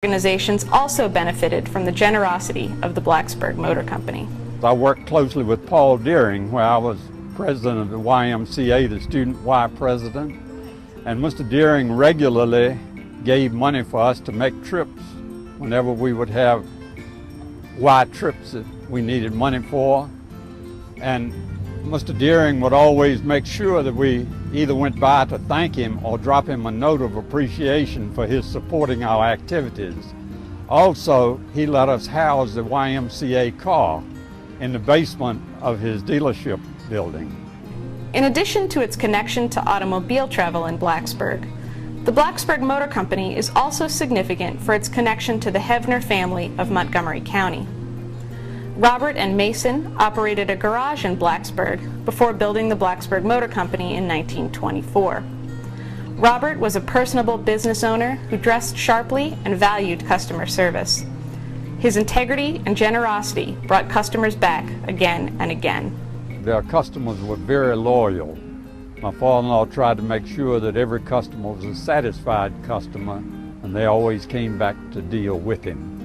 Organizations also benefited from the generosity of the Blacksburg Motor Company. I worked closely with Paul Deering, where I was president of the YMCA, the student Y president, and Mr. Deering regularly gave money for us to make trips whenever we would have Y trips that we needed money for. And Mr. Deering would always make sure that we either went by to thank him or drop him a note of appreciation for his supporting our activities. Also, he let us house the YMCA car in the basement of his dealership building. In addition to its connection to automobile travel in Blacksburg, the Blacksburg Motor Company is also significant for its connection to the Hevner family of Montgomery County. Robert and Mason operated a garage in Blacksburg before building the Blacksburg Motor Company in 1924. Robert was a personable business owner who dressed sharply and valued customer service. His integrity and generosity brought customers back again and again. Their customers were very loyal. My father-in-law tried to make sure that every customer was a satisfied customer, and they always came back to deal with him.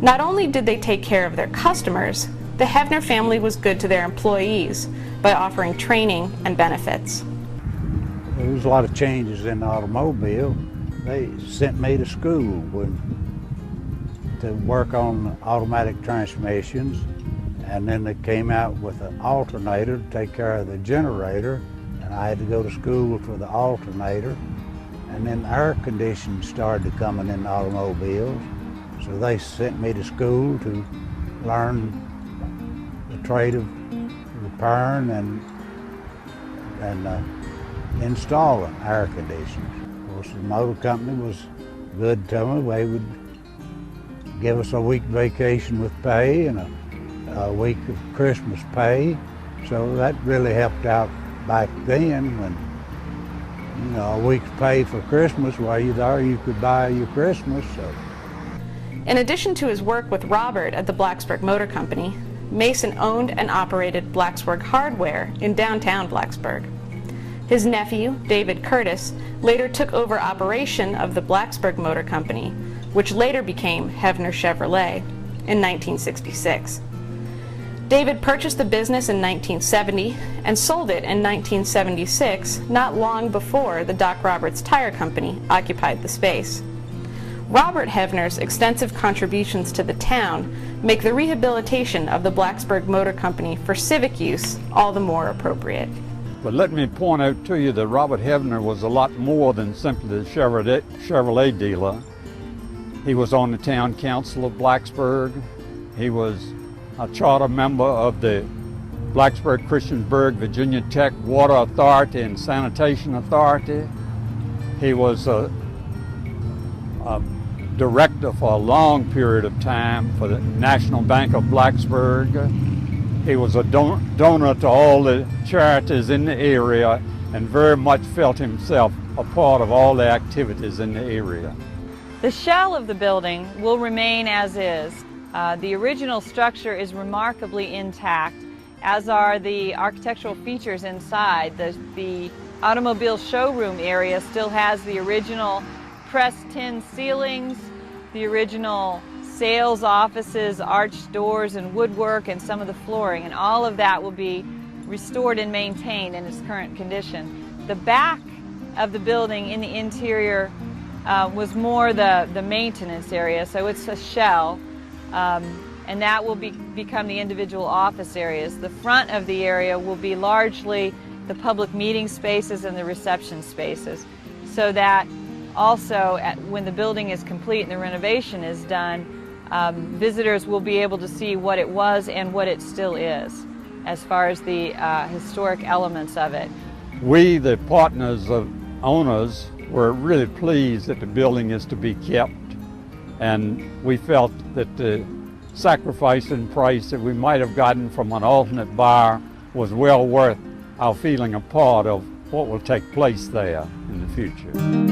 Not only did they take care of their customers, the Hevner family was good to their employees by offering training and benefits. There was a lot of changes in the automobile. They sent me to school to work on automatic transmissions, and then they came out with an alternator to take care of the generator, and I had to go to school for the alternator. And then air conditioning started coming in the automobiles. So they sent me to school to learn the trade of repairing and installing air conditioners. Of course, the motor company was good to me. They would give us a week vacation with pay and a week of Christmas pay. So that really helped out back then when, you know, a week's pay for Christmas, while you're there, you could buy your Christmas. So. In addition to his work with Robert at the Blacksburg Motor Company, Mason owned and operated Blacksburg Hardware in downtown Blacksburg. His nephew, David Curtis, later took over operation of the Blacksburg Motor Company, which later became Hevner Chevrolet, in 1966. David purchased the business in 1970 and sold it in 1976, not long before the Doc Roberts Tire Company occupied the space. Robert Hevner's extensive contributions to the town make the rehabilitation of the Blacksburg Motor Company for civic use all the more appropriate. But let me point out to you that Robert Hevner was a lot more than simply the Chevrolet dealer. He was on the town council of Blacksburg. He was a charter member of the Blacksburg Christiansburg Virginia Tech Water Authority and Sanitation Authority. He was a director for a long period of time for the National Bank of Blacksburg. He was a donor to all the charities in the area and very much felt himself a part of all the activities in the area. The shell of the building will remain as is. The original structure is remarkably intact, as are the architectural features inside. The automobile showroom area still has the original pressed tin ceilings, the original sales offices, arched doors and woodwork, and some of the flooring, and all of that will be restored and maintained in its current condition. The back of the building in the interior was more the maintenance area, so it's a shell, and that will become the individual office areas. The front of the area will be largely the public meeting spaces and the reception spaces, so that also, when the building is complete and the renovation is done, visitors will be able to see what it was and what it still is, as far as the historic elements of it. We, the partners of owners, were really pleased that the building is to be kept, and we felt that the sacrifice in price that we might have gotten from an alternate buyer was well worth our feeling a part of what will take place there in the future.